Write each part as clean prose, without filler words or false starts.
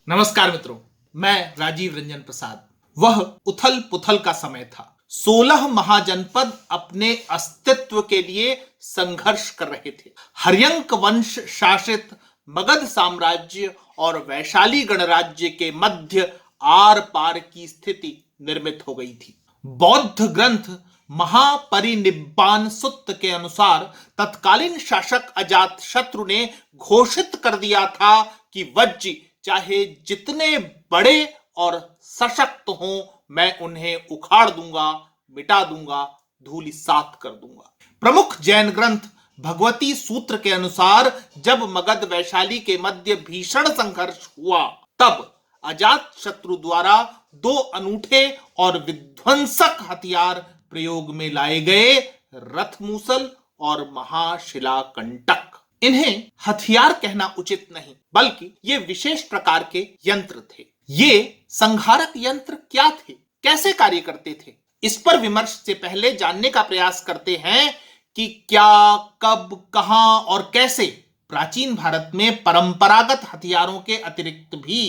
नमस्कार मित्रों, मैं राजीव रंजन प्रसाद। वह उथल पुथल का समय था। 16 महाजनपद अपने अस्तित्व के लिए संघर्ष कर रहे थे। हर्यंक वंश शासित मगध साम्राज्य और वैशाली गणराज्य के मध्य आर पार की स्थिति निर्मित हो गई थी। बौद्ध ग्रंथ महापरिनिब्बान सुत्त के अनुसार तत्कालीन शासक अजात शत्रु ने घोषित कर दिया था कि वज्जी चाहे जितने बड़े और सशक्त हों, मैं उन्हें उखाड़ दूंगा, मिटा दूंगा, धूलिसात कर दूंगा। प्रमुख जैन ग्रंथ भगवती सूत्र के अनुसार जब मगध वैशाली के मध्य भीषण संघर्ष हुआ, तब अजात शत्रु द्वारा 2 अनूठे और विध्वंसक हथियार प्रयोग में लाए गए, रथमूसल और महाशिलाकंटक। इन्हें हथियार कहना उचित नहीं, बल्कि ये विशेष प्रकार के यंत्र थे। ये संहारक यंत्र क्या थे, कैसे कार्य करते थे, इस पर विमर्श से पहले जानने का प्रयास करते हैं कि क्या, कब, कहां और कैसे प्राचीन भारत में परंपरागत हथियारों के अतिरिक्त भी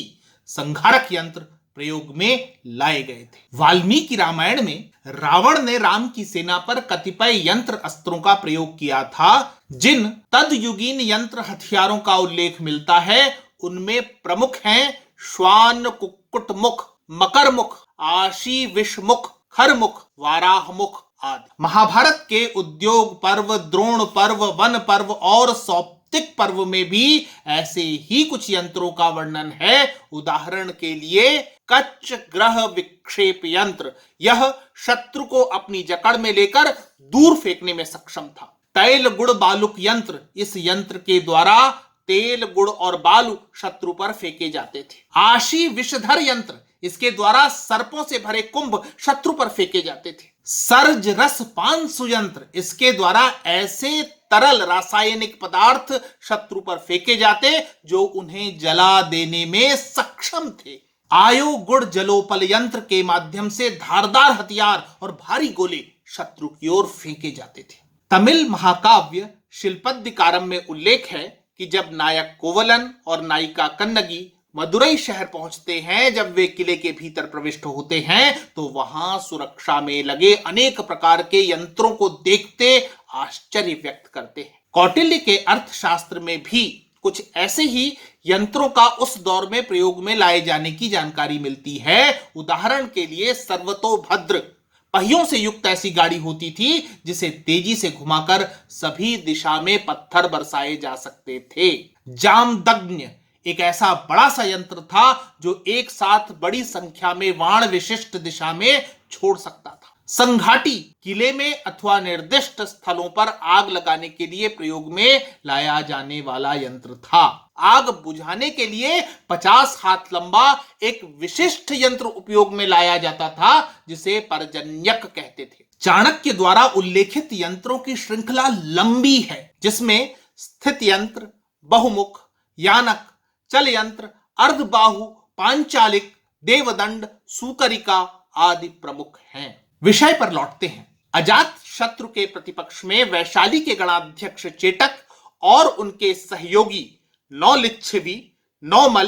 संहारक यंत्र प्रयोग में लाए गए थे। वाल्मीकि रामायण में रावण ने राम की सेना पर कतिपय यंत्र अस्त्रों का प्रयोग किया था। जिन तदयुगीन यंत्र हथियारों का उल्लेख मिलता है, उनमें प्रमुख हैं श्वान कुक्कुट मुख, मकर मुख, आशी विषमुख, खरमुख, वाराह मुख आदि। महाभारत के उद्योग पर्व, द्रोण पर्व, वन पर्व और सौप्तिक पर्व में भी ऐसे ही कुछ यंत्रों का वर्णन है। उदाहरण के लिए कच्च ग्रह विक्षेप यंत्र, यह शत्रु को अपनी जकड़ में लेकर दूर फेंकने में सक्षम था। तैल गुड़ बालुक यंत्र, इस यंत्र के द्वारा तेल, गुड़ और बालू शत्रु पर फेंके जाते थे। आशी विषधर यंत्र, इसके द्वारा सर्पों से भरे कुंभ शत्रु पर फेंके जाते थे। सर्ज रस पान सुयंत्र, इसके द्वारा ऐसे तरल रासायनिक पदार्थ शत्रु पर फेंके जाते जो उन्हें जला देने में सक्षम थे। आयो गुड़ जलोपल यंत्र के माध्यम से धारदार हथियार और भारी गोले शत्रु की ओर फेंके जाते थे। तमिल महाकाव्य शिल्पद्दिकारम में उल्लेख है कि जब नायक कोवलन और नायिका कन्नगी मदुरई शहर पहुंचते हैं, जब वे किले के भीतर प्रविष्ट होते हैं, तो वहां सुरक्षा में लगे अनेक प्रकार के यंत्रों को देखते आश्चर्य व्यक्त करते हैं। कौटिल्य के अर्थशास्त्र में भी कुछ ऐसे ही यंत्रों का उस दौर में प्रयोग में लाए जाने की जानकारी मिलती है। उदाहरण के लिए सर्वतोभद्र पहियों से युक्त ऐसी गाड़ी होती थी जिसे तेजी से घुमाकर सभी दिशा में पत्थर बरसाए जा सकते थे। जामदग्नि एक ऐसा बड़ा सा यंत्र था जो एक साथ बड़ी संख्या में बाण विशिष्ट दिशा में छोड़ सकता था। संघाटी किले में अथवा निर्दिष्ट स्थलों पर आग लगाने के लिए प्रयोग में लाया जाने वाला यंत्र था। आग बुझाने के लिए 50 हाथ लंबा एक विशिष्ट यंत्र उपयोग में लाया जाता था, जिसे पर्जन्यक कहते थे। चाणक्य द्वारा उल्लेखित यंत्रों की श्रृंखला लंबी है, जिसमें स्थित यंत्र, बहुमुख, यानक, चल यंत्र, अर्धबाहु, पांचालिक, देवदंड, सुकरिका आदि प्रमुख हैं। विषय पर लौटते हैं। अजात शत्रु के प्रतिपक्ष में वैशाली के गणाध्यक्ष चेटक और उनके सहयोगी 9 लिच्छवी, 9 मल,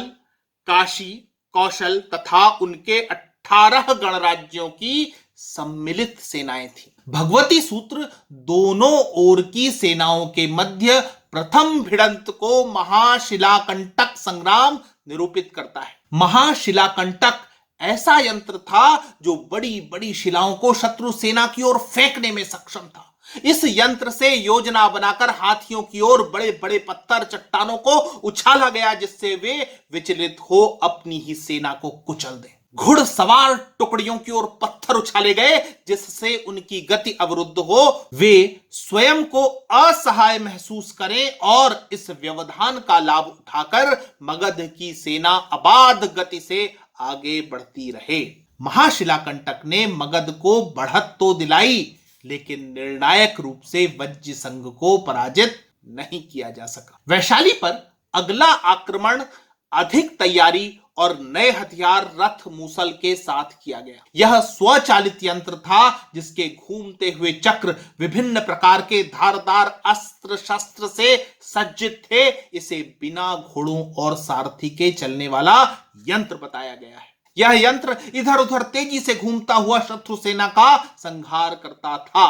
काशी, कौशल तथा उनके 18 गणराज्यों की सम्मिलित सेनाएं थी। भगवती सूत्र दोनों ओर की सेनाओं के मध्य प्रथम भिड़ंत को महाशिलाकंटक संग्राम निरूपित करता है। महाशिलाकंटक ऐसा यंत्र था जो बड़ी बड़ी शिलाओं को शत्रु सेना की ओर फेंकने में सक्षम था। इस यंत्र से योजना बनाकर हाथियों की ओर बड़े बड़े पत्थर चट्टानों को उछाला गया, जिससे वे विचलित हो अपनी ही सेना को कुचल दें। घुड़सवार टुकड़ियों की ओर पत्थर उछाले गए, जिससे उनकी गति अवरुद्ध हो, वे स्वयं को असहाय महसूस करें और इस व्यवधान का लाभ उठाकर मगध की सेना अबाध गति से आगे बढ़ती रहे। महाशिलाकंटक ने मगध को बढ़त तो दिलाई, लेकिन निर्णायक रूप से वज्जी संघ को पराजित नहीं किया जा सका। वैशाली पर अगला आक्रमण अधिक तैयारी और नए हथियार रथ मूसल के साथ किया गया। यह स्वचालित यंत्र था जिसके घूमते हुए चक्र विभिन्न प्रकार के धारदार अस्त्र शस्त्र से सज्जित थे। इसे बिना घोड़ों और सारथी के चलने वाला यंत्र बताया गया है। यह यंत्र इधर उधर तेजी से घूमता हुआ शत्रु सेना का संहार करता था।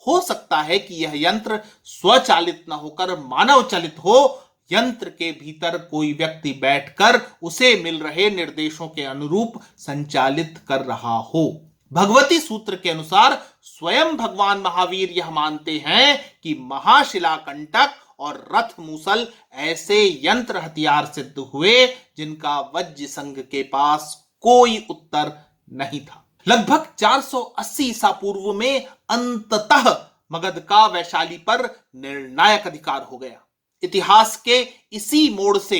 हो सकता है कि यह यंत्र स्वचालित न होकर मानव चालित हो। यंत्र के भीतर कोई व्यक्ति बैठकर उसे मिल रहे निर्देशों के अनुरूप संचालित कर रहा हो। भगवती सूत्र के अनुसार स्वयं भगवान महावीर यह मानते हैं कि महाशिलाकंटक और रथ मूसल ऐसे यंत्र हथियार सिद्ध हुए जिनका वज्र संघ के पास कोई उत्तर नहीं था। लगभग 480 ईसा पूर्व में अंततः मगध का वैशाली पर निर्णायक अधिकार हो गया। इतिहास के इसी मोड़ से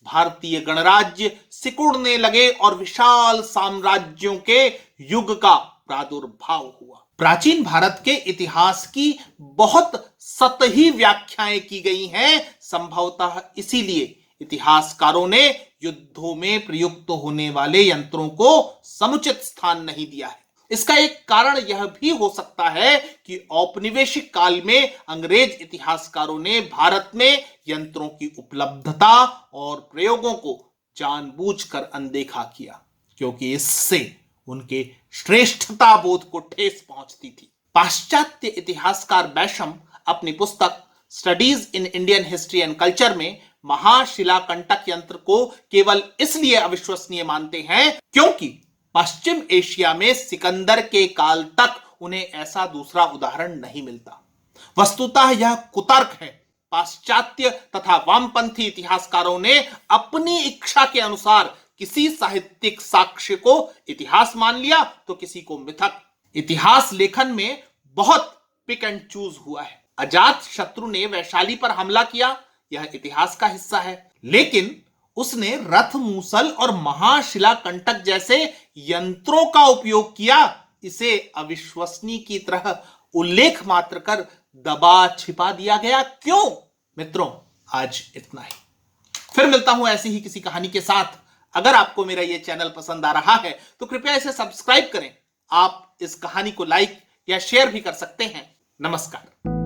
भारतीय गणराज्य सिकुड़ने लगे और विशाल साम्राज्यों के युग का प्रादुर्भाव हुआ। प्राचीन भारत के इतिहास की बहुत सतही व्याख्याएं की गई हैं। संभवतः इसीलिए इतिहासकारों ने युद्धों में प्रयुक्त होने वाले यंत्रों को समुचित स्थान नहीं दिया है। इसका एक कारण यह भी हो सकता है कि औपनिवेशिक काल में अंग्रेज इतिहासकारों ने भारत में यंत्रों की उपलब्धता और प्रयोगों को जानबूझकर अनदेखा किया, क्योंकि इससे उनके श्रेष्ठता बोध को ठेस पहुंचती थी। पाश्चात्य इतिहासकार बैशम अपनी पुस्तक studies in Indian history and culture में महाशिलाकंटक यंत्र को केवल इसलिए अविश्वसनीय मानते हैं क्योंकि पश्चिम एशिया में सिकंदर के काल तक उन्हें ऐसा दूसरा उदाहरण नहीं मिलता। वस्तुतः यह कुतर्क है। पाश्चात्य तथा वामपंथी इतिहासकारों ने अपनी इच्छा के अनुसार किसी साहित्यिक साक्ष्य को इतिहास मान लिया तो किसी को मिथक। इतिहास लेखन में बहुत पिक एंड चूज हुआ है। अजात शत्रु ने वैशाली पर हमला किया, यह इतिहास का हिस्सा है, लेकिन उसने रथ मूसल और महाशिलाकंटक जैसे यंत्रों का उपयोग किया। इसे अविश्वसनीय की तरह उल्लेख मात्र कर दबा छिपा दिया गया। क्यों? मित्रों, आज इतना ही। फिर मिलता हूं ऐसी ही किसी कहानी के साथ। अगर आपको मेरा यह चैनल पसंद आ रहा है तो कृपया इसे सब्सक्राइब करें। आप इस कहानी को लाइक या शेयर भी कर सकते हैं। नमस्कार।